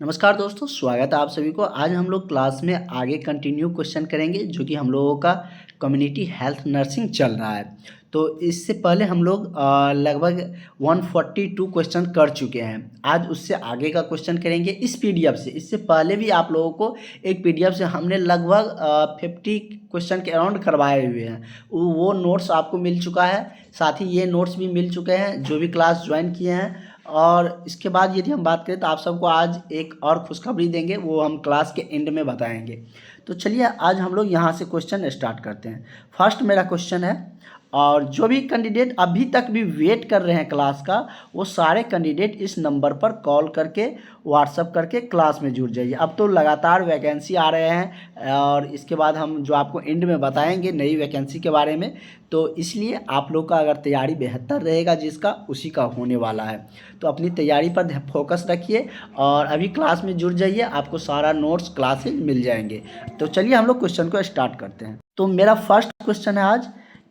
नमस्कार दोस्तों, स्वागत है आप सभी को। आज हम लोग क्लास में आगे कंटिन्यू क्वेश्चन करेंगे जो कि हम लोगों का कम्युनिटी हेल्थ नर्सिंग चल रहा है। तो इससे पहले हम लोग लगभग 142 क्वेश्चन कर चुके हैं। आज उससे आगे का क्वेश्चन करेंगे इस पीडीएफ से। इससे पहले भी आप लोगों को एक पीडीएफ से हमने लगभग 50 क्वेश्चन के अराउंड करवाए हुए हैं। वो नोट्स आपको मिल चुका है, साथ ही ये नोट्स भी मिल चुके हैं जो भी क्लास ज्वाइन किए हैं। और इसके बाद यदि हम बात करें तो आप सबको आज एक और खुशखबरी देंगे, वो हम क्लास के एंड में बताएंगे। तो चलिए आज हम लोग यहाँ से क्वेश्चन स्टार्ट करते हैं। फर्स्ट मेरा क्वेश्चन है, और जो भी कैंडिडेट अभी तक भी वेट कर रहे हैं क्लास का, वो सारे कैंडिडेट इस नंबर पर कॉल करके व्हाट्सअप करके क्लास में जुड़ जाइए। अब तो लगातार वैकेंसी आ रहे हैं और इसके बाद हम जो आपको एंड में बताएंगे नई वैकेंसी के बारे में, तो इसलिए आप लोग का अगर तैयारी बेहतर रहेगा जिसका उसी का होने वाला है। तो अपनी तैयारी पर फोकस रखिए और अभी क्लास में जुड़ जाइए, आपको सारा नोट्स क्लासेज मिल जाएंगे। तो चलिए हम लोग क्वेश्चन को स्टार्ट करते हैं। तो मेरा फर्स्ट क्वेश्चन है आज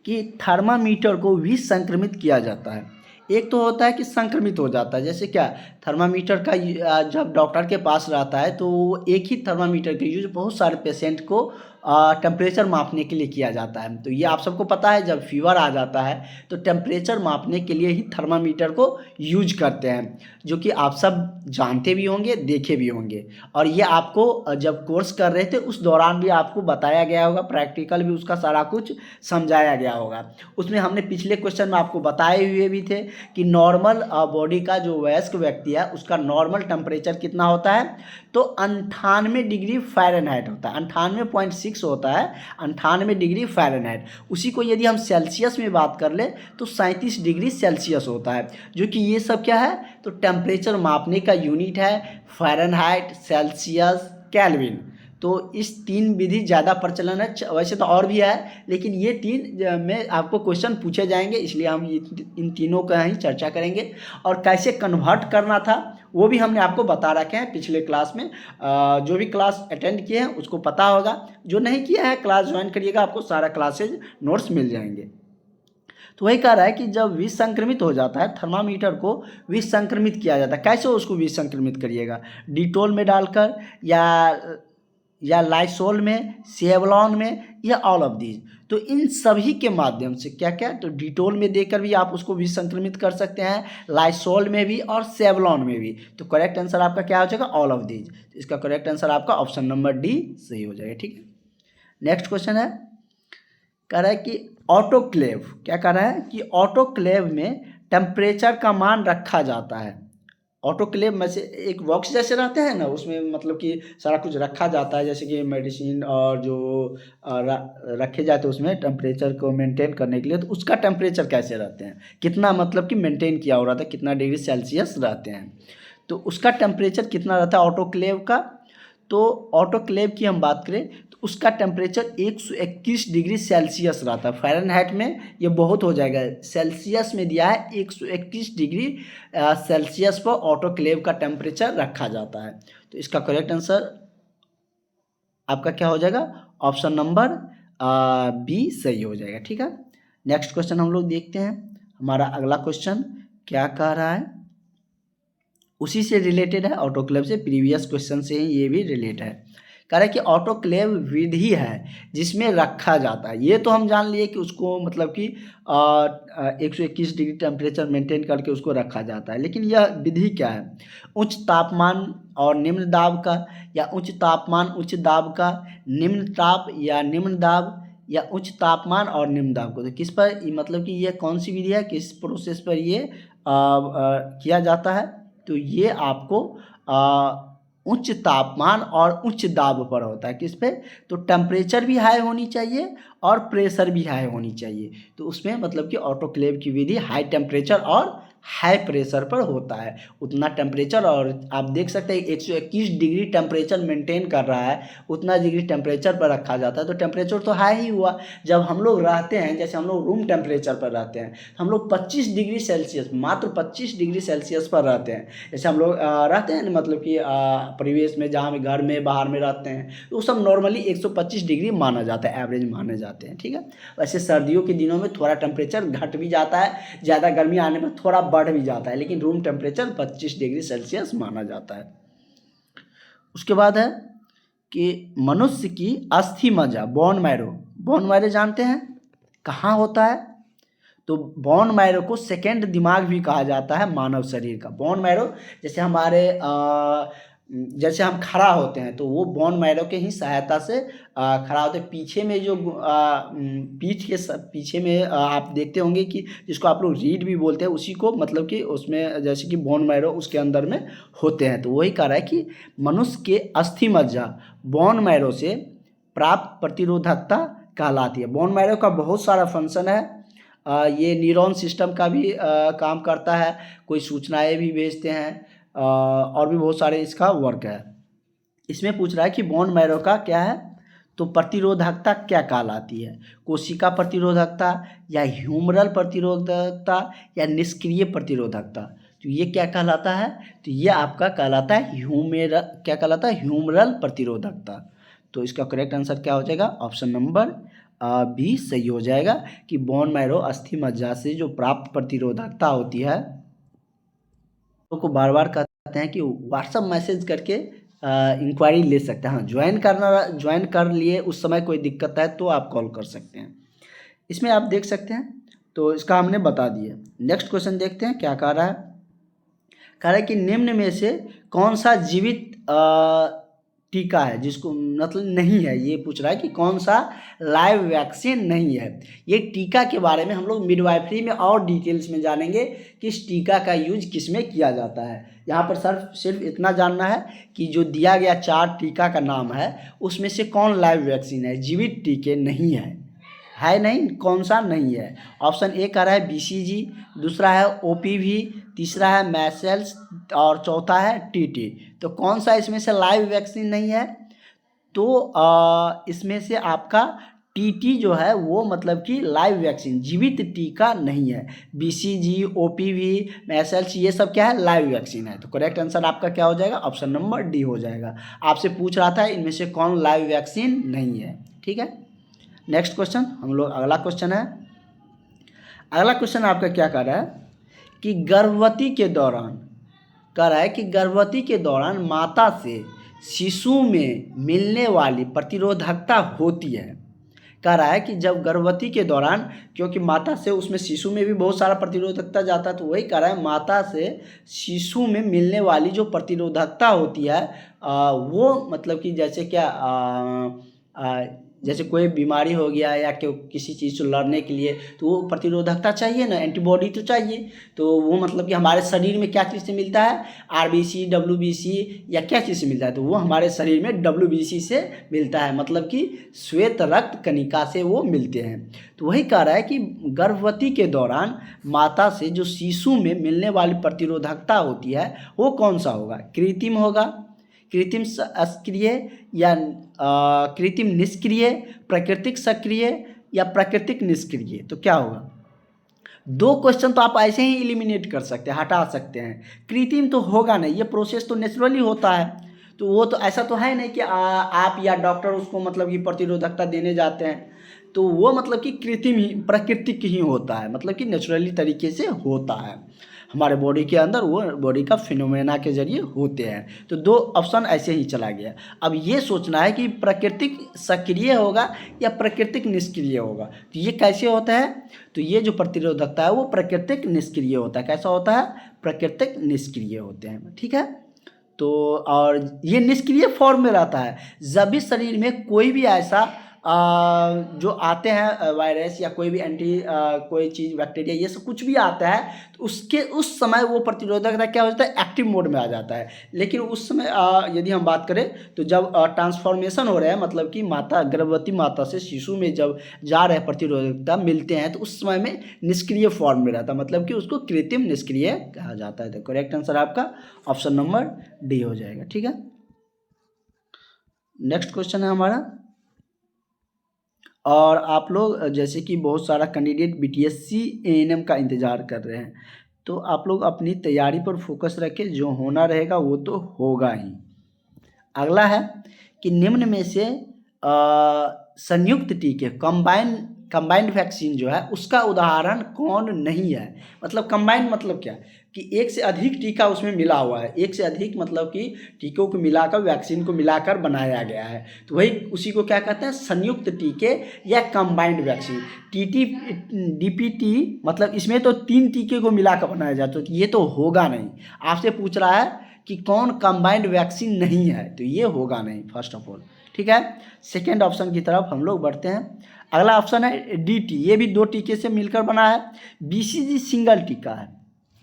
कि थर्मामीटर को भी संक्रमित किया जाता है। एक तो होता है कि संक्रमित हो जाता है, जैसे क्या थर्मामीटर का जब डॉक्टर के पास रहता है तो एक ही थर्मामीटर का यूज बहुत सारे पेशेंट को टेम्परेचर मापने के लिए किया जाता है। तो ये आप सबको पता है, जब फीवर आ जाता है तो टेम्परेचर मापने के लिए ही थर्मामीटर को यूज करते हैं, जो कि आप सब जानते भी होंगे, देखे भी होंगे। और ये आपको जब कोर्स कर रहे थे उस दौरान भी आपको बताया गया होगा, प्रैक्टिकल भी उसका सारा कुछ समझाया गया होगा। उसमें हमने पिछले क्वेश्चन में आपको बताए हुए भी थे कि नॉर्मल बॉडी का जो वयस्क व्यक्ति है उसका नॉर्मल टेम्परेचर कितना होता है, तो 98 डिग्री फ़ारेनहाइट होता है। 98.6 होता है, 98 डिग्री फ़ारेनहाइट। उसी को यदि हम सेल्सियस में बात कर ले तो 37 डिग्री सेल्सियस होता है, जो कि ये सब क्या है, तो टेम्परेचर मापने का यूनिट है। Fahrenheit, Celsius, kelvin. तो इस तीन विधि ज़्यादा प्रचलन है, वैसे तो और भी है लेकिन ये तीन में आपको क्वेश्चन पूछे जाएंगे, इसलिए हम इन तीनों का ही चर्चा करेंगे। और कैसे कन्वर्ट करना था वो भी हमने आपको बता रखे हैं पिछले क्लास में। जो भी क्लास अटेंड किए हैं उसको पता होगा, जो नहीं किया है क्लास ज्वाइन करिएगा, आपको सारा क्लासेज नोट्स मिल जाएंगे। तो वही कह रहा है कि जब विष संक्रमित हो जाता है, थर्मामीटर को विष संक्रमित किया जाता है। कैसे उसको विष संक्रमित करिएगा, डिटोल में डालकर या लाइसोल में, सेवलॉन में, या ऑल ऑफ दीज। तो इन सभी के माध्यम से क्या क्या, तो डिटोल में देकर भी आप उसको भी संक्रमित कर सकते हैं, लाइसोल में भी और सेवलॉन में भी। तो करेक्ट आंसर आपका क्या हो जाएगा, ऑल ऑफ दीज। इसका करेक्ट आंसर आपका ऑप्शन नंबर डी सही हो जाएगा। ठीक है, नेक्स्ट क्वेश्चन है, कह रहा है कि ऑटोक्लेव, क्या कह रहा है कि ऑटोक्लेव में टेम्परेचर का मान रखा जाता है। ऑटोक्लेव में से एक बॉक्स जैसे रहते हैं ना, उसमें मतलब कि सारा कुछ रखा जाता है, जैसे कि मेडिसिन और जो रखे जाते हैं उसमें टेम्परेचर को मेंटेन करने के लिए। तो उसका टेम्परेचर कैसे रहते हैं, कितना मतलब कि मेंटेन किया हो रहा था, कितना डिग्री सेल्सियस रहते हैं, तो उसका टेम्परेचर कितना रहता है ऑटोक्लेव का। तो ऑटोक्लेव की हम बात करें तो उसका टेम्परेचर 121 डिग्री सेल्सियस रहता है। फ़ारेनहाइट में ये बहुत हो जाएगा, सेल्सियस में दिया है 121 डिग्री सेल्सियस पर ऑटोक्लेव का टेम्परेचर रखा जाता है। तो इसका करेक्ट आंसर आपका क्या हो जाएगा, ऑप्शन नंबर बी सही हो जाएगा। ठीक है, नेक्स्ट क्वेश्चन हम लोग देखते हैं। हमारा अगला क्वेश्चन क्या कह रहा है, उसी से रिलेटेड है, ऑटोक्लेव से, प्रीवियस क्वेश्चन से ही ये भी रिलेट है। कह रहा है कि ऑटोक्लेव विधि है जिसमें रखा जाता है। ये तो हम जान लिए कि उसको मतलब कि 121 डिग्री टेम्परेचर मेंटेन करके उसको रखा जाता है, लेकिन यह विधि क्या है, उच्च तापमान और निम्न दाब का, या उच्च तापमान उच्च दाब का, निम्न ताप या निम्न दाब, या उच्च तापमान और निम्न दाब को। तो किस पर मतलब कि ये कौन सी विधि है, किस प्रोसेस पर ये किया जाता है, तो ये आपको उच्च तापमान और उच्च दाब पर होता है। किस पे, तो टेम्परेचर भी हाई होनी चाहिए और प्रेशर भी हाई होनी चाहिए। तो उसमें मतलब कि ऑटोक्लेव की विधि हाई टेम्परेचर और हाई प्रेशर पर होता है। उतना टेम्परेचर, और आप देख सकते हैं 121 डिग्री टेम्परेचर मेंटेन कर रहा है, उतना डिग्री टेम्परेचर पर रखा जाता है, तो टेम्परेचर तो हाई ही हुआ। जब हम लोग रहते हैं, जैसे हम लोग रूम टेम्परेचर पर रहते हैं, हम लोग 25 डिग्री सेल्सियस, मात्र 25 डिग्री सेल्सियस पर रहते हैं। जैसे हम लोग रहते हैं ना, मतलब कि परिवेश में, जहाँ भी घर में बाहर में रहते हैं, तो सब नॉर्मली 125 डिग्री माना जाता है, एवरेज माने जाते हैं। ठीक है, वैसे सर्दियों के दिनों में थोड़ा टेम्परेचर घट भी जाता है, ज़्यादा गर्मी आने में थोड़ा बढ़ भी जाता है, लेकिन रूम टेम्परेचर 25 डिग्री सेल्सियस माना जाता है। उसके बाद है कि मनुष्य की अस्थि मज्जा बोन मैरो, बोन मैरो जानते हैं कहाँ होता है? तो बोन मैरो को सेकेंड दिमाग भी कहा जाता है मानव शरीर का। बोन मैरो जैसे हमारे जैसे हम खड़ा होते हैं तो वो बोन मैरो के ही सहायता से खड़ा होते हैं। पीछे में जो पीठ के पीछे में आप देखते होंगे कि जिसको आप लोग रीढ़ भी बोलते हैं, उसी को मतलब कि उसमें जैसे कि बोन मैरो उसके अंदर में होते हैं। तो वही कह रहा है कि मनुष्य के अस्थि मज्जा बोन मैरो से प्राप्त प्रतिरोधकता कहलाती है। बोन मैरो का बहुत सारा फंक्शन है। ये न्यूरॉन सिस्टम का भी काम करता है, कोई सूचनाएं भी भेजते हैं, और भी बहुत सारे इसका वर्क है। इसमें पूछ रहा है कि बोन मैरो का क्या है, तो प्रतिरोधकता क्या कहलाती है? कोशिका प्रतिरोधकता या ह्यूमरल प्रतिरोधकता या निष्क्रिय प्रतिरोधकता? तो ये क्या कहलाता है? तो ये आपका कहलाता है क्या कहलाता है? ह्यूमरल प्रतिरोधकता। तो इसका करेक्ट आंसर क्या हो जाएगा? ऑप्शन नंबर बी सही हो जाएगा कि बोन मैरो अस्थि मज्जा से जो प्राप्त प्रतिरोधकता होती है को बार बार कहते हैं कि व्हाट्सअप मैसेज करके इंक्वायरी ले सकते हैं। हाँ, ज्वाइन कर लिए उस समय कोई दिक्कत है तो आप कॉल कर सकते हैं। इसमें आप देख सकते हैं, तो इसका हमने बता दिया। नेक्स्ट क्वेश्चन देखते हैं क्या कह रहा है। कह रहा है कि निम्न में से कौन सा जीवित टीका है जिसको मतलब नहीं है, ये पूछ रहा है कि कौन सा लाइव वैक्सीन नहीं है। ये टीका के बारे में हम लोग मिडवाइफरी में और डिटेल्स में जानेंगे कि इस टीका का यूज किस में किया जाता है। यहाँ पर सिर्फ इतना जानना है कि जो दिया गया 4 टीका का नाम है उसमें से कौन लाइव वैक्सीन है, जीवित टीके नहीं है नहीं, कौन सा नहीं है? ऑप्शन ए कह रहा है BCG, दूसरा है OPV, तीसरा है मैसेल्स और चौथा है TT। तो कौन सा इसमें से लाइव वैक्सीन नहीं है? तो इसमें से आपका TT जो है वो मतलब कि लाइव वैक्सीन जीवित टीका नहीं है। BCG, OPV, मैसेल्स ये सब क्या है? लाइव वैक्सीन है। तो करेक्ट आंसर आपका क्या हो जाएगा? ऑप्शन नंबर डी हो जाएगा। आपसे पूछ रहा था इनमें से कौन लाइव वैक्सीन नहीं है। ठीक है, नेक्स्ट क्वेश्चन हम लोग अगला क्वेश्चन है। अगला क्वेश्चन आपका क्या कह रहा है कि गर्भवती के दौरान, कह रहा है कि गर्भवती के दौरान माता से शिशु में मिलने वाली प्रतिरोधकता होती है। कह रहा है कि जब गर्भवती के दौरान, क्योंकि माता से उसमें शिशु में भी बहुत सारा प्रतिरोधकता जाता है, तो वही कह रहा है माता से शिशु में मिलने वाली जो प्रतिरोधकता होती है वो मतलब कि जैसे क्या जैसे कोई बीमारी हो गया या किसी चीज़ से लड़ने के लिए तो वो प्रतिरोधकता चाहिए ना, एंटीबॉडी तो चाहिए। तो वो मतलब कि हमारे शरीर में क्या चीज़ से मिलता है? RBC, WBC या क्या चीज़ से मिलता है? तो वो हमारे शरीर में WBC से मिलता है, मतलब कि श्वेत रक्त कणिका से वो मिलते हैं। तो वही कह रहा है कि गर्भवती के दौरान माता से जो शिशु में मिलने वाली प्रतिरोधकता होती है वो कौन सा होगा? कृत्रिम होगा, कृत्रिम सक्रिय या कृत्रिम निष्क्रिय, प्राकृतिक सक्रिय या प्राकृतिक निष्क्रिय? तो क्या होगा? 2 क्वेश्चन तो आप ऐसे ही एलिमिनेट कर सकते हैं, हटा सकते हैं। कृत्रिम तो होगा नहीं, ये प्रोसेस तो नेचुरली होता है, तो वो तो ऐसा तो है नहीं कि आप या डॉक्टर उसको मतलब कि प्रतिरोधकता देने जाते हैं। तो वो मतलब कि कृत्रिम ही, प्राकृतिक ही होता है, मतलब कि नेचुरली तरीके से होता है हमारे बॉडी के अंदर, वो बॉडी का फिनोमेना के जरिए होते हैं। तो 2 ऑप्शन ऐसे ही चला गया। अब ये सोचना है कि प्राकृतिक सक्रिय होगा या प्राकृतिक निष्क्रिय होगा। तो ये कैसे होता है? तो ये जो प्रतिरोधकता है वो प्राकृतिक निष्क्रिय होता है। कैसा होता है? प्राकृतिक निष्क्रिय होते हैं। ठीक है, तो और ये निष्क्रिय फॉर्म में रहता है जब भी शरीर में कोई भी ऐसा जो आते हैं वायरस या कोई भी कोई चीज़ बैक्टीरिया ये सब कुछ भी आता है, तो उसके उस समय वो प्रतिरोधकता क्या हो जाता है? एक्टिव मोड में आ जाता है। लेकिन उस समय यदि हम बात करें तो जब ट्रांसफॉर्मेशन हो रहा है, मतलब कि गर्भवती माता से शिशु में जब जा रहे प्रतिरोधकता मिलते हैं, तो उस समय में निष्क्रिय फॉर्म में रहता है, मतलब कि उसको कृत्रिम निष्क्रिय कहा जाता है। तो करेक्ट आंसर आपका ऑप्शन नंबर डी हो जाएगा। ठीक है, नेक्स्ट क्वेश्चन है हमारा। और आप लोग जैसे कि बहुत सारा कैंडिडेट BTSC ANM का इंतज़ार कर रहे हैं, तो आप लोग अपनी तैयारी पर फोकस रखें, जो होना रहेगा वो तो होगा ही। अगला है कि निम्न में से संयुक्त टीके, कंबाइन कंबाइंड वैक्सीन जो है उसका उदाहरण कौन नहीं है। मतलब कंबाइंड मतलब क्या कि एक से अधिक टीका उसमें मिला हुआ है, एक से अधिक मतलब कि टीकों को मिलाकर वैक्सीन को मिलाकर बनाया गया है, तो वही उसी को क्या कहते हैं, संयुक्त टीके या कंबाइंड वैक्सीन। टीटी डीपीटी मतलब इसमें तो 3 टीके को मिलाकर बनाया जाता है, तो ये तो होगा नहीं। आपसे पूछ रहा है कि कौन कंबाइंड वैक्सीन नहीं है, तो ये होगा नहीं फर्स्ट ऑफ ऑल। ठीक है, सेकेंड ऑप्शन की तरफ हम लोग बढ़ते हैं। अगला ऑप्शन है डीटी, ये भी 2 टीके से मिलकर बना है। बीसीजी सिंगल टीका है।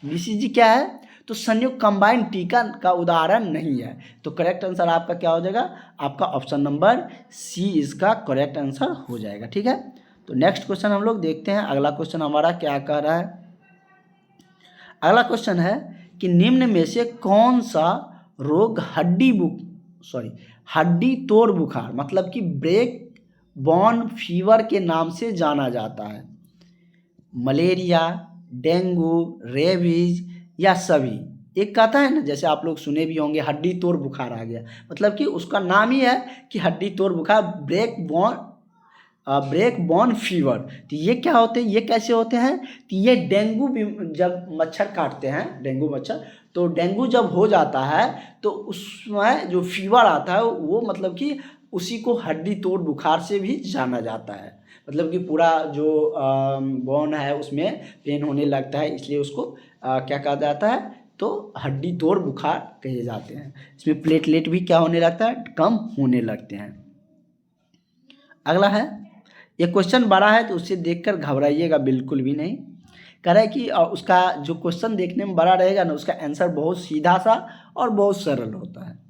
बीसीजी क्या है, तो संयुक्त कंबाइंड टीका का उदाहरण नहीं है। तो करेक्ट आंसर आपका क्या हो जाएगा, आपका ऑप्शन नंबर सी इसका करेक्ट आंसर हो जाएगा। ठीक है, तो नेक्स्ट क्वेश्चन हम लोग देखते हैं। अगला क्वेश्चन हमारा क्या कह रहा है। अगला क्वेश्चन है कि निम्न में से कौन सा रोग हड्डी तोड़ बुखार मतलब कि ब्रेक बॉर्न फीवर के नाम से जाना जाता है। मलेरिया, डेंगू, रेबीज या सभी। एक कहता है ना, जैसे आप लोग सुने भी होंगे हड्डी तोड़ बुखार आ गया, मतलब कि उसका नाम ही है कि हड्डी तोड़ बुखार, ब्रेक बॉर्न फीवर। तो ये क्या होते हैं, ये कैसे होते हैं, तो ये डेंगू जब मच्छर काटते हैं, डेंगू मच्छर, तो डेंगू जब हो जाता है तो उसमें जो फीवर आता है वो मतलब कि उसी को हड्डी तोड़ बुखार से भी जाना जाता है। मतलब कि पूरा जो बोन है उसमें पेन होने लगता है, इसलिए उसको क्या कहा जाता है, तो हड्डी तोड़ बुखार कहे जाते हैं। इसमें प्लेटलेट भी क्या होने लगता है, कम होने लगते हैं। अगला है, ये क्वेश्चन बड़ा है तो उसे देखकर घबराइएगा बिल्कुल भी नहीं। कह रहा है कि उसका जो क्वेश्चन देखने में बड़ा रहेगा ना, उसका आंसर बहुत सीधा सा और बहुत सरल होता है।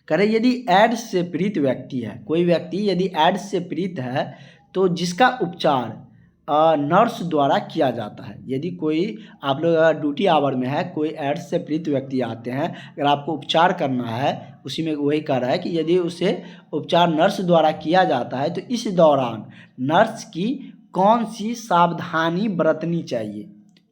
कह रहे यदि एड्स से पीड़ित व्यक्ति है, कोई व्यक्ति यदि एड्स से पीड़ित है तो जिसका उपचार नर्स द्वारा किया जाता है। यदि कोई आप लोग ड्यूटी आवर में है, कोई एड्स से पीड़ित व्यक्ति आते हैं, अगर आपको उपचार करना है, उसी में वही कह रहा है कि यदि उसे उपचार नर्स द्वारा किया जाता है तो इस दौरान नर्स की कौन सी सावधानी बरतनी चाहिए,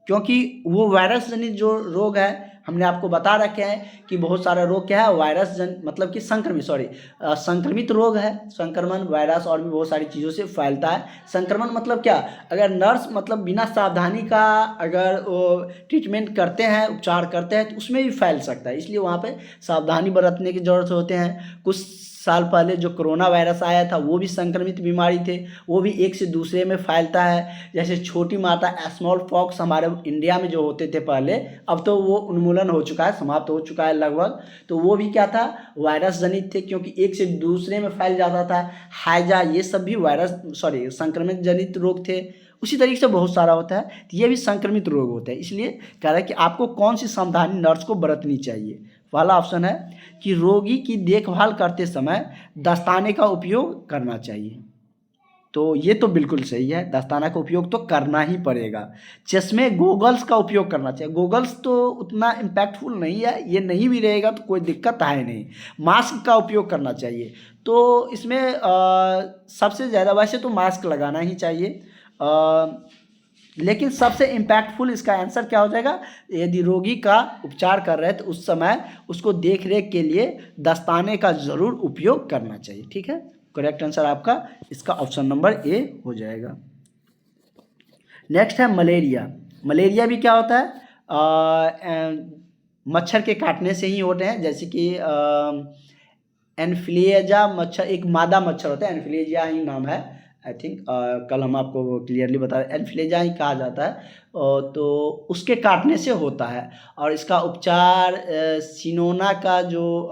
क्योंकि वो वायरस जनित जो रोग है, हमने आपको बता रखे हैं कि बहुत सारा रोग क्या है, वायरस मतलब कि संक्रमित रोग है। संक्रमण वायरस और भी बहुत सारी चीज़ों से फैलता है। संक्रमण मतलब क्या, अगर नर्स मतलब बिना सावधानी का अगर वो ट्रीटमेंट करते हैं, उपचार करते हैं, तो उसमें भी फैल सकता है, इसलिए वहाँ पे सावधानी बरतने की ज़रूरत होते हैं। कुछ साल पहले जो कोरोना वायरस आया था वो भी संक्रमित बीमारी थे, वो भी एक से दूसरे में फैलता है। जैसे छोटी माता स्मॉल पॉक्स हमारे इंडिया में जो होते थे पहले, अब तो वो उन्मूलन हो चुका है, समाप्त हो चुका है लगभग। तो वो भी क्या था, वायरस जनित थे, क्योंकि एक से दूसरे में फैल जाता था। हैजा, ये सब भी संक्रमित जनित रोग थे। उसी तरीके से बहुत सारा होता है, तो ये भी संक्रमित रोग होता है। इसलिए कह रहा है कि आपको कौन सी सावधानी नर्स को बरतनी चाहिए। पहला ऑप्शन है कि रोगी की देखभाल करते समय दस्ताने का उपयोग करना चाहिए। तो ये तो बिल्कुल सही है, दस्ताना का उपयोग तो करना ही पड़ेगा। चश्मे गोगल्स का उपयोग करना चाहिए। गोगल्स तो उतना इम्पैक्टफुल नहीं है, ये नहीं भी रहेगा तो कोई दिक्कत है नहीं। मास्क का उपयोग करना चाहिए। तो इसमें सबसे ज़्यादा वैसे तो मास्क लगाना ही चाहिए, लेकिन सबसे इम्पैक्टफुल इसका आंसर क्या हो जाएगा, यदि रोगी का उपचार कर रहे हैं तो उस समय उसको देख रेख के लिए दस्ताने का ज़रूर उपयोग करना चाहिए। ठीक है, करेक्ट आंसर आपका इसका ऑप्शन नंबर ए हो जाएगा। नेक्स्ट है मलेरिया। मलेरिया भी क्या होता है, मच्छर के काटने से ही होते हैं। जैसे कि एन्फ्लुएंजा मच्छर, एक मादा मच्छर होता है, एन्फ्लुएंजा ही नाम है आई थिंक, कल हम आपको क्लियरली बता रहे, एन्फ्लुएंजा ही कहा जाता है। तो उसके काटने से होता है, और इसका उपचार सिनोना का जो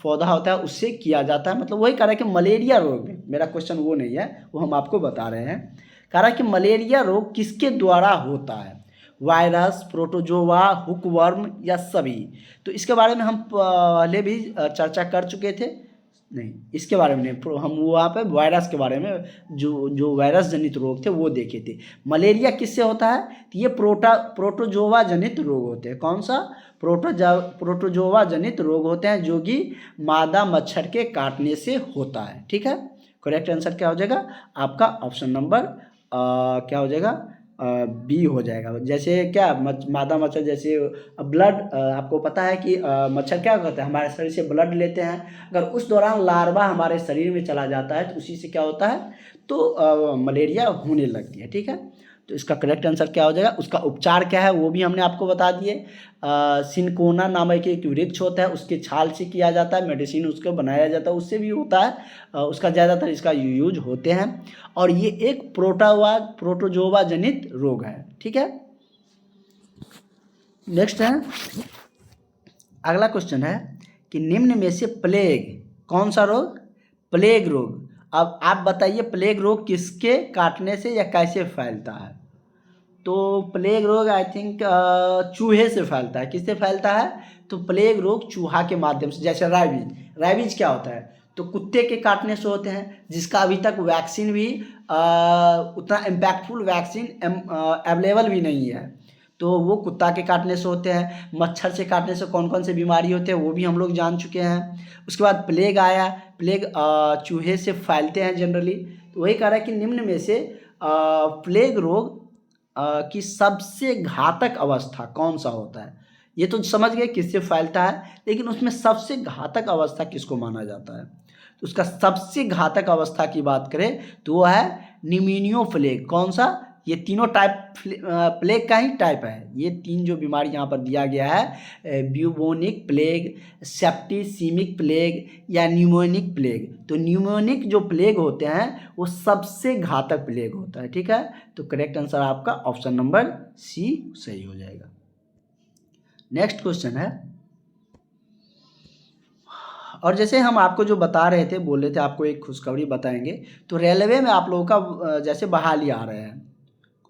पौधा होता है उससे किया जाता है। मतलब वही कह रहा है कि मलेरिया रोग में, मेरा क्वेश्चन वो नहीं है, वो हम आपको बता रहे हैं। कह रहा है कि मलेरिया रोग किसके द्वारा होता है, वायरस, प्रोटोजोआ, हुकवर्म या सभी। तो इसके बारे में हम पहले भी चर्चा कर चुके थे, नहीं इसके बारे में नहीं, हम वहाँ पे वायरस के बारे में जो वायरस जनित रोग थे वो देखे थे। मलेरिया किससे होता है, तो ये प्रोटोजोआ जनित रोग होते हैं। कौन सा, प्रोटोजोआ जनित रोग होते हैं, जो कि मादा मच्छर के काटने से होता है। ठीक है, करेक्ट आंसर क्या हो जाएगा आपका ऑप्शन नंबर क्या हो जाएगा, बी हो जाएगा। जैसे क्या मादा मच्छर, जैसे ब्लड, आपको पता है कि मच्छर क्या करता है, हमारे शरीर से ब्लड लेते हैं, अगर उस दौरान लार्वा हमारे शरीर में चला जाता है तो उसी से क्या होता है, तो मलेरिया होने लगती है। ठीक है, तो इसका करेक्ट आंसर क्या हो जाएगा। उसका उपचार क्या है वो भी हमने आपको बता दिए। सिनकोना नामक एक वृक्ष होता है, उसके छाल से किया जाता है, मेडिसिन उसको बनाया जाता है, उससे भी होता है। उसका ज़्यादातर इसका यूज होते हैं, और ये एक प्रोटोजोआ जनित रोग है। ठीक है, नेक्स्ट है, अगला क्वेश्चन है कि निम्न में से प्लेग कौन सा रोग, प्लेग रोग। अब आप बताइए प्लेग रोग किसके काटने से या कैसे फैलता है। तो प्लेग रोग आई थिंक चूहे से फैलता है। किससे फैलता है, तो प्लेग रोग चूहा के माध्यम से। जैसे रैबीज, रैबीज क्या होता है, तो कुत्ते के काटने से होते हैं, जिसका अभी तक वैक्सीन भी उतना इम्पैक्टफुल वैक्सीन अवेलेबल भी नहीं है, तो वो कुत्ता के काटने से होते हैं। मच्छर से काटने से कौन कौन से बीमारी होते हैं वो भी हम लोग जान चुके हैं। उसके बाद प्लेग आया, प्लेग चूहे से फैलते हैं जनरली। तो वही कह रहा है कि निम्न में से प्लेग रोग की सबसे घातक अवस्था कौन सा होता है। ये तो समझ गए किससे फैलता है, लेकिन उसमें सबसे घातक अवस्था किसको माना जाता है। तो उसका सबसे घातक अवस्था की बात करें तो वो है निमोनियो प्लेग। कौन सा, ये तीनों टाइप प्लेग का ही टाइप है। ये तीन जो बीमारी यहाँ पर दिया गया है, ब्यूबोनिक प्लेग, सेप्टिसिमिक प्लेग या न्यूमोनिक प्लेग। तो न्यूमोनिक जो प्लेग होते हैं वो सबसे घातक प्लेग होता है। ठीक है, तो करेक्ट आंसर आपका ऑप्शन नंबर सी सही हो जाएगा। नेक्स्ट क्वेश्चन है, और जैसे हम आपको जो बता रहे थे, बोल रहे थे आपको एक खुशखबरी बताएंगे। तो रेलवे में आप लोगों का जैसे बहाली आ रहे हैं,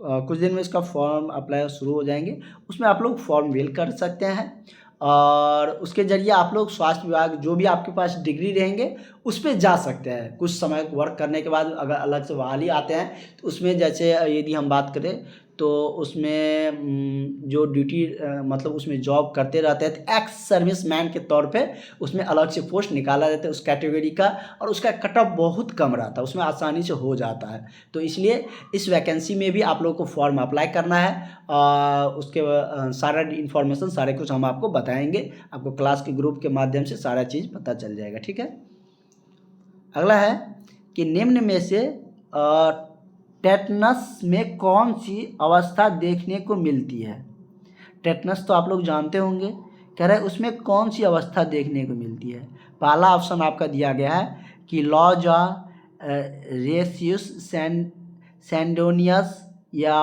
कुछ दिन में इसका फॉर्म अप्लाई शुरू हो जाएंगे, उसमें आप लोग फॉर्म फिल कर सकते हैं, और उसके ज़रिए आप लोग स्वास्थ्य विभाग जो भी आपके पास डिग्री रहेंगे उस पर जा सकते हैं। कुछ समय वर्क करने के बाद अगर अलग से बहाली आते हैं तो उसमें जैसे यदि हम बात करें तो उसमें जो ड्यूटी मतलब उसमें जॉब करते रहते हैं, तो एक्स सर्विस मैन के तौर पे उसमें अलग से पोस्ट निकाला जाता है उस कैटेगरी का, और उसका कट ऑफ बहुत कम रहता है, उसमें आसानी से हो जाता है। तो इसलिए इस वैकेंसी में भी आप लोगों को फॉर्म अप्लाई करना है, उसके सारा इन्फॉर्मेशन सारे कुछ हम आपको बताएंगे, आपको क्लास के ग्रुप के माध्यम से सारा चीज़ पता चल जाएगा। ठीक है, अगला है कि निम्न में से टेटनस में कौन सी अवस्था देखने को मिलती है। टेटनस तो आप लोग जानते होंगे, कह रहे हैं उसमें कौन सी अवस्था देखने को मिलती है। पहला ऑप्शन आपका दिया गया है कि लॉजा रेसियस सैंडोनियस या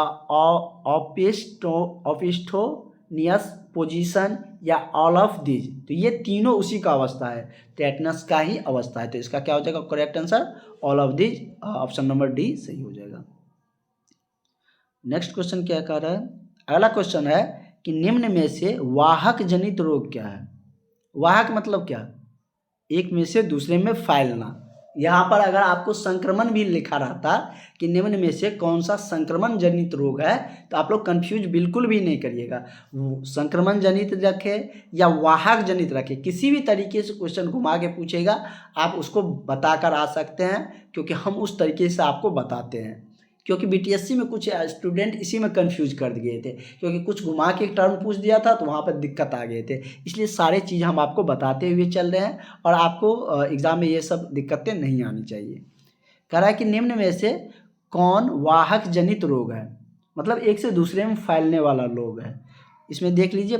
ऑपिस्टोनियस पोजीशन या ऑल ऑफ दीज। तो ये तीनों उसी का अवस्था है, टेटनस का ही अवस्था है। तो इसका क्या हो जाएगा correct answer, all of these, option number D सही हो जाएगा। नेक्स्ट क्वेश्चन क्या कह रहा है, अगला क्वेश्चन है कि निम्न में से वाहक जनित रोग क्या है। वाहक मतलब क्या, एक में से दूसरे में फैलना। यहाँ पर अगर आपको संक्रमण भी लिखा रहता कि निम्न में से कौन सा संक्रमण जनित रोग है तो आप लोग कंफ्यूज बिल्कुल भी नहीं करिएगा। संक्रमण जनित रखे या वाहक जनित रखे, किसी भी तरीके से क्वेश्चन घुमा के पूछेगा आप उसको बताकर आ सकते हैं, क्योंकि हम उस तरीके से आपको बताते हैं। क्योंकि बीटीएससी में कुछ स्टूडेंट इसी में कंफ्यूज कर गए थे, क्योंकि कुछ घुमा के एक टर्म पूछ दिया था तो वहाँ पर दिक्कत आ गए थे। इसलिए सारे चीज़ हम आपको बताते हुए चल रहे हैं, और आपको एग्ज़ाम में ये सब दिक्कतें नहीं आनी चाहिए। कह रहा है कि निम्न में से कौन वाहक जनित रोग है, मतलब एक से दूसरे में फैलने वाला रोग है। इसमें देख लीजिए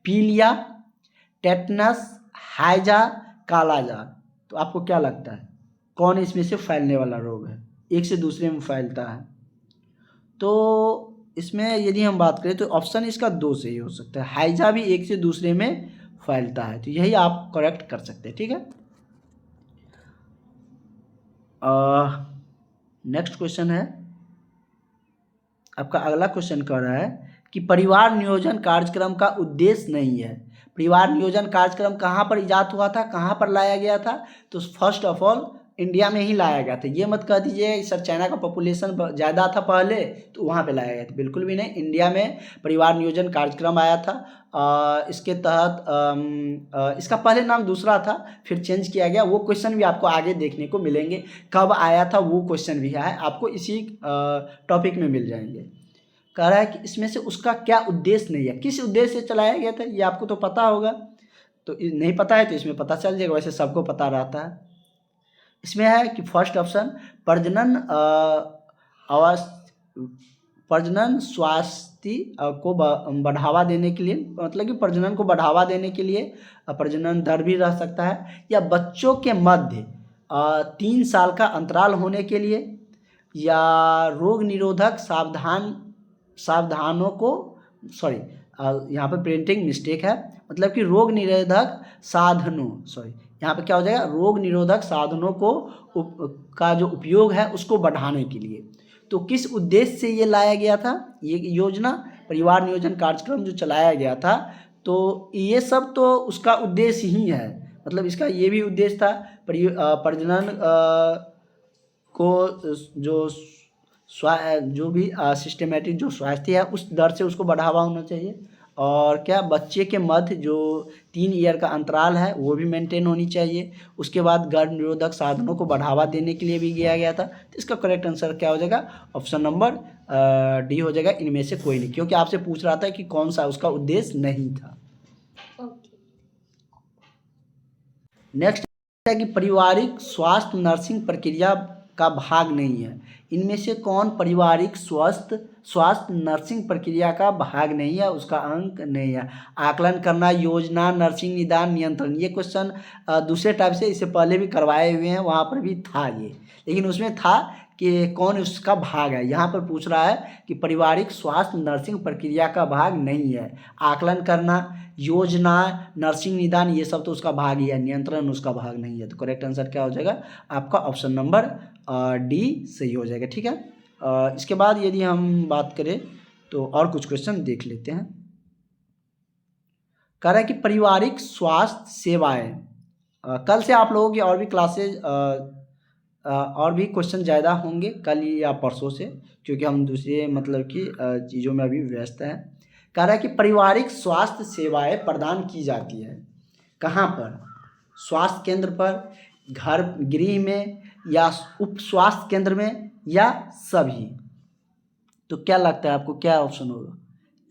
पीलिया, टेटनस, हैजा, कालाजार। तो आपको क्या लगता है कौन इसमें से फैलने वाला रोग है, एक से दूसरे में फैलता है। तो इसमें यदि हम बात करें तो ऑप्शन इसका दो सही हो सकता है, हैजा भी एक से दूसरे में फैलता है, तो यही आप करेक्ट कर सकते हैं। ठीक है, नेक्स्ट क्वेश्चन है आपका, अगला क्वेश्चन कह रहा है कि परिवार नियोजन कार्यक्रम का उद्देश्य नहीं है। परिवार नियोजन कार्यक्रम कहाँ पर इजाद हुआ था, कहाँ पर लाया गया था, तो फर्स्ट ऑफ ऑल इंडिया में ही लाया गया था। ये मत कह दीजिए सर चाइना का पॉपुलेशन ज़्यादा था पहले तो वहाँ पे लाया गया था, बिल्कुल भी नहीं। इंडिया में परिवार नियोजन कार्यक्रम आया था। इसके तहत इसका पहले नाम दूसरा था, फिर चेंज किया गया। वो क्वेश्चन भी आपको आगे देखने को मिलेंगे, कब आया था वो क्वेश्चन भी है आपको इसी टॉपिक में मिल जाएंगे। कह रहा है कि इसमें से उसका क्या उद्देश्य नहीं है, किस उद्देश्य से चलाया गया था ये आपको तो पता होगा, तो नहीं पता है तो इसमें पता चल जाएगा, वैसे सबको पता रहता है। इसमें है कि फर्स्ट ऑप्शन प्रजनन प्रजनन स्वास्थ्य को बढ़ावा देने के लिए, मतलब कि प्रजनन को बढ़ावा देने के लिए, प्रजनन दर भी रह सकता है, या बच्चों के मध्य 3 साल का अंतराल होने के लिए, या रोग निरोधक सावधानों को यहाँ पे प्रिंटिंग मिस्टेक है, मतलब कि रोग निरोधक साधनों यहाँ पे क्या हो जाएगा, रोग निरोधक साधनों को का जो उपयोग है उसको बढ़ाने के लिए। तो किस उद्देश्य से ये लाया गया था, ये योजना परिवार नियोजन कार्यक्रम जो चलाया गया था, तो ये सब तो उसका उद्देश्य ही है, मतलब इसका ये भी उद्देश्य था प्रजनन को जो भी सिस्टमेटिक जो स्वास्थ्य है उस दर से उसको बढ़ावा होना चाहिए, और क्या बच्चे के मध्य जो 3 ईयर का अंतराल है वो भी मेंटेन होनी चाहिए। उसके बाद गर्भ निरोधक साधनों को बढ़ावा देने के लिए भी किया गया था। तो इसका करेक्ट आंसर क्या हो जाएगा, ऑप्शन नंबर डी हो जाएगा, इनमें से कोई नहीं, क्योंकि आपसे पूछ रहा था कि कौन सा उसका उद्देश्य नहीं था। नेक्स्ट है कि पारिवारिक स्वास्थ्य नर्सिंग प्रक्रिया का भाग नहीं है। इनमें से कौन पारिवारिक स्वास्थ्य नर्सिंग प्रक्रिया का भाग नहीं है, उसका अंक नहीं है। आकलन करना, योजना, नर्सिंग निदान, नियंत्रण, ये क्वेश्चन दूसरे टाइप से इससे पहले भी करवाए हुए हैं, वहाँ पर भी था ये, लेकिन उसमें था कि कौन उसका भाग है। यहाँ पर पूछ रहा है कि पारिवारिक स्वास्थ्य नर्सिंग प्रक्रिया का भाग नहीं है। आकलन करना, योजना, नर्सिंग निदान, ये सब तो उसका भाग ही है, नियंत्रण उसका भाग नहीं है। तो करेक्ट आंसर क्या हो जाएगा आपका, ऑप्शन नंबर डी सही हो जाएगा। ठीक है, इसके बाद यदि हम बात करें तो और कुछ क्वेश्चन देख लेते हैं। कह रहा है कि पारिवारिक स्वास्थ्य सेवाएं, कल से आप लोगों की और भी क्लासेज और भी क्वेश्चन ज़्यादा होंगे कल या परसों से, क्योंकि हम दूसरे मतलब की चीज़ों में अभी व्यस्त हैं। कह रहा है कि पारिवारिक स्वास्थ्य सेवाएं प्रदान की जाती है कहाँ पर, स्वास्थ्य केंद्र पर, घर गृह में, या उप स्वास्थ्य केंद्र में, या सभी। तो क्या लगता है आपको क्या ऑप्शन होगा,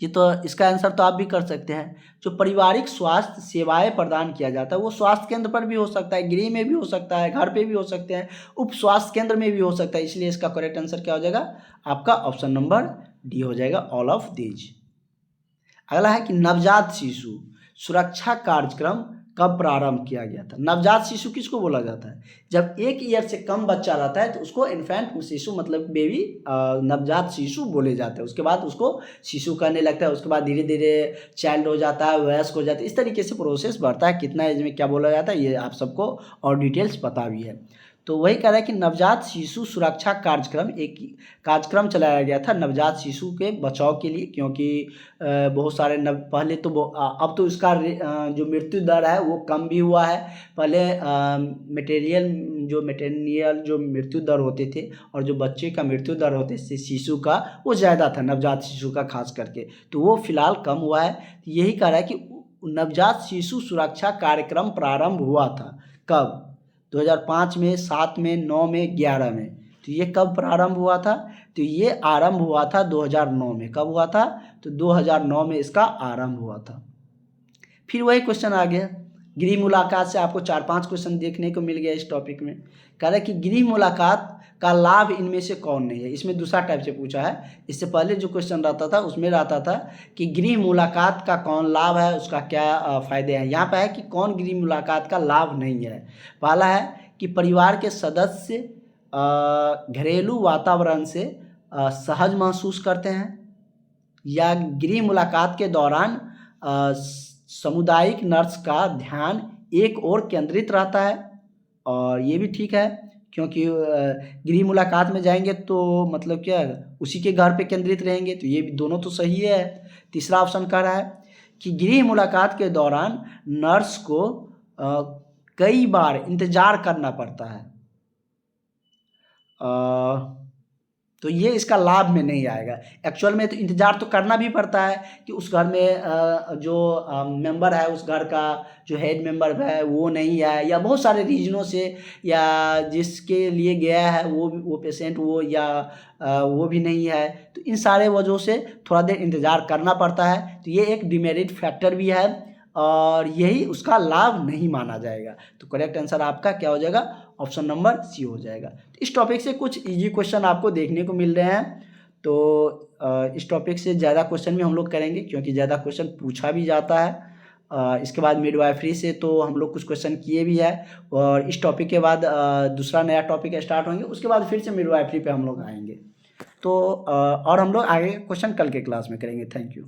ये तो इसका आंसर तो आप भी कर सकते हैं। जो पारिवारिक स्वास्थ्य सेवाएं प्रदान किया जाता है वो स्वास्थ्य केंद्र पर भी हो सकता है, गृह में भी हो सकता है, घर पे भी हो सकते हैं, उप स्वास्थ्य केंद्र में भी हो सकता है, इसलिए इसका करेक्ट आंसर क्या हो जाएगा आपका, ऑप्शन नंबर डी हो जाएगा, ऑल ऑफ दीज। अगला है कि नवजात शिशु सुरक्षा कार्यक्रम कब प्रारंभ किया गया था। नवजात शिशु किसको बोला जाता है, जब 1 ईयर से कम बच्चा रहता है तो उसको इन्फेंट शिशु मतलब बेबी नवजात शिशु बोले जाते हैं। उसके बाद उसको शिशु कहने लगता है, उसके बाद धीरे धीरे चाइल्ड हो जाता है, वयस्क हो जाता है, इस तरीके से प्रोसेस बढ़ता है। कितना एज में क्या बोला जाता है ये आप सबको और डिटेल्स पता भी है। तो वही कह रहा है कि नवजात शिशु सुरक्षा कार्यक्रम एक कार्यक्रम चलाया गया था नवजात शिशु के बचाव के लिए, क्योंकि बहुत सारे पहले तो अब तो इसका जो मृत्यु दर है वो कम भी हुआ है। पहले मेटेरियल जो मृत्यु दर होते थे और जो बच्चे का मृत्यु दर होते थे शिशु का वो ज़्यादा था, नवजात शिशु का खास करके, तो वो फिलहाल कम हुआ है। यही कह रहा है कि नवजात शिशु सुरक्षा कार्यक्रम प्रारंभ हुआ था कब, 2005 में, 7 में, 9 में, 11 में। तो ये कब प्रारंभ हुआ था, तो ये आरंभ हुआ था 2009 में। कब हुआ था, तो 2009 में इसका आरंभ हुआ था। फिर वही क्वेश्चन आ गया, गृह मुलाकात से आपको 4-5 क्वेश्चन देखने को मिल गया इस टॉपिक में। कह रहा है कि गृह मुलाकात का लाभ इनमें से कौन नहीं है। इसमें दूसरा टाइप से पूछा है, इससे पहले जो क्वेश्चन रहता था उसमें रहता था कि गृह मुलाकात का कौन लाभ है, उसका क्या फ़ायदे हैं। यहाँ पर है कि कौन गृह मुलाकात का लाभ नहीं है। पहला है कि परिवार के सदस्य घरेलू वातावरण से सहज महसूस करते हैं, या गृह मुलाकात के दौरान सामुदायिक नर्स का ध्यान एक ओर केंद्रित रहता है। और ये भी ठीक है, क्योंकि गृह मुलाकात में जाएंगे तो मतलब क्या उसी के घर पे केंद्रित रहेंगे, तो ये भी दोनों तो सही है। तीसरा ऑप्शन कह रहा है कि गृह मुलाकात के दौरान नर्स को कई बार इंतज़ार करना पड़ता है, तो ये इसका लाभ में नहीं आएगा। एक्चुअल में तो इंतज़ार तो करना भी पड़ता है कि उस घर में जो मेंबर है, उस घर का जो हेड मेंबर है वो नहीं है, या बहुत सारे रीजनों से, या जिसके लिए गया है वो पेशेंट वो या वो भी नहीं है, तो इन सारे वजहों से थोड़ा देर इंतज़ार करना पड़ता है। तो ये एक डिमेरिट फैक्टर भी है और यही उसका लाभ नहीं माना जाएगा। तो करेक्ट आंसर आपका क्या हो जाएगा? ऑप्शन नंबर सी हो जाएगा। तो इस टॉपिक से कुछ इजी क्वेश्चन आपको देखने को मिल रहे हैं। तो इस टॉपिक से ज़्यादा क्वेश्चन भी हम लोग करेंगे क्योंकि ज़्यादा क्वेश्चन पूछा भी जाता है। इसके बाद मिडवाइफरी से तो हम लोग कुछ क्वेश्चन किए भी है और इस टॉपिक के बाद दूसरा नया टॉपिक स्टार्ट होंगे, उसके बाद फिर से मिडवाइफरी पे हम लोग आएंगे। तो और हम लोग आगे क्वेश्चन कल के क्लास में करेंगे। Thank you.